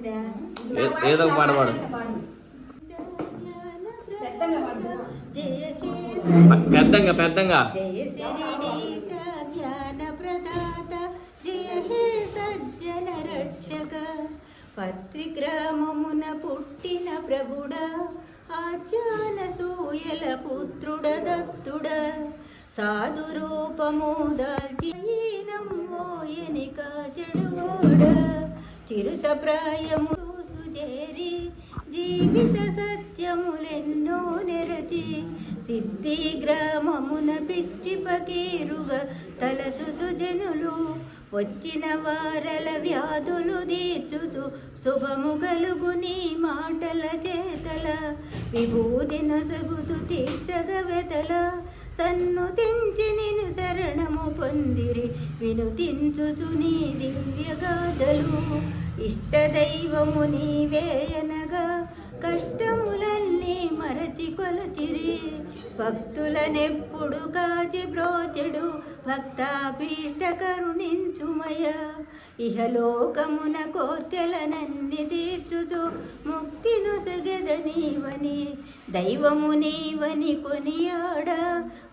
ఏదో ఒక పాట పాడు. పెద్దంగా పెద్దంగా. జయ శిరిడి జ్ఞాన ప్రదాత జయ హే సజ్జన రక్షక పత్రిగ్రామమున పుట్టిన ప్రభుడ ఆచాన సూయల పుత్రుడ దత్తుడ సాధు రూపము దాల్చినమ్మోయనిక చెడుగోడ చిరుత ప్రాయము సుజేరి జీవిత సత్యములెన్నో నెరచి సిద్ధి గ్రామమున పిచ్చి పకీరుగా తలచుచు జనులు వచ్చిన వారల వ్యాధులు తీర్చుచు శుభము కలుగు నీ మాటల చేతల విభూది నొసగుచు తీర్చగ వెతల సన్నుతించి నిన్ను శరణము పొందిరి వినుతించుచు నీ దివ్యగాథలు ఇష్టదైవము నీవేయనగా కష్టములన్నీ మరచి కొలచిరి భక్తులనెప్పుడు కాచి బ్రోచెడు భక్తాభీష్ట కరుణించుమయ ఇహలోకమున కోర్కెలనన్ని తీర్చుచు ముక్తి నొసగెద నీవని దైవము నీవని కొనియాడ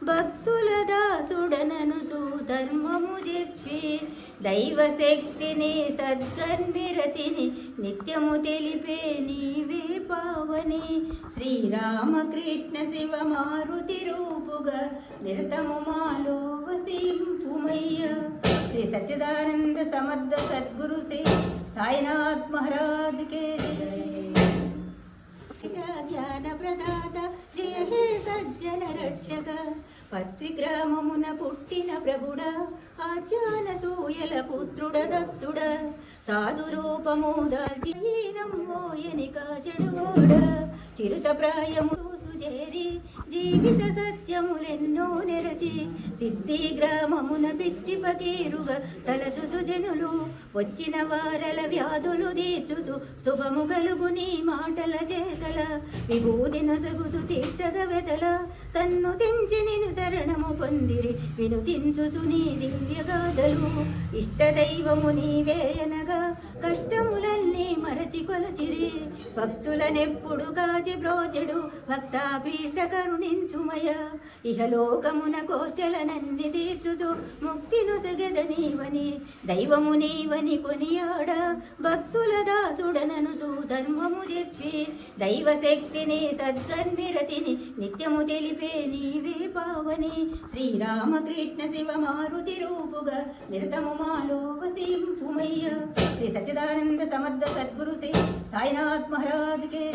భక్తుల దాసుడననుచు ధర్మము చెప్పి దైవశక్తిని సద్గన్విరతిని నిత్యము తెలిపే నీవే పావని శ్రీరామకృష్ణ శివ మారుతి రూపుగా నిరతము మాలో వసింపుమయ్య శ్రీ సచ్చిదానంద సమర్థ సద్గురు శ్రీ సాయినాథ్ మహారాజ్ కే జ్ఞాన ప్రదాత జయ హే సజ్జన రక్షక పత్రిగ్రామమున పుట్టిన ప్రభుడ ఆచాన సూయల పుత్రుడ దత్తుడ సాధు రూపము దాల్చినమ్మోయనిక చెడుగోడ చిరుత ప్రాయము సుజేరి జీవిత సత్యములెన్నో నెరచి సిద్ధి గ్రామమున పిచ్చి పకీరుగా తలచుచు జనులు వచ్చిన వారల వ్యాధులు తీర్చుచు శుభము కలుగు నీ మాటల చేతల విభూది నొసగుచు తీర్చగ వెతల సన్నుతించి నిన్ను శరణము పొందిరి వినుతించుచు నీ దివ్యగాథలు ఇష్టదైవము నీవేయనగా కష్టములన్నీ మరచి కొలచిరి భక్తులనెప్పుడు కాచి బ్రోచెడు భక్తాభీష్ట కరుణించుమయ ఇహలోకమున కోర్కెలనన్ని తీర్చుచు ముక్తి నొసగెద నీవని దైవము నీవని కొనియాడ భక్తుల దాసుడననుచు ధర్మము చెప్పి దైవశక్తిని సద్గన్విరతిని నిత్యము తెలిపే నీవే పావని శ్రీరామకృష్ణ శివ మారుతి రూపుగా నిరతము మాలో వసింపుమయ్య శ్రీ సచ్చిదానంద సమర్థ సద్గురు శ్రీ సాయినాథ్ మహారాజ్ కే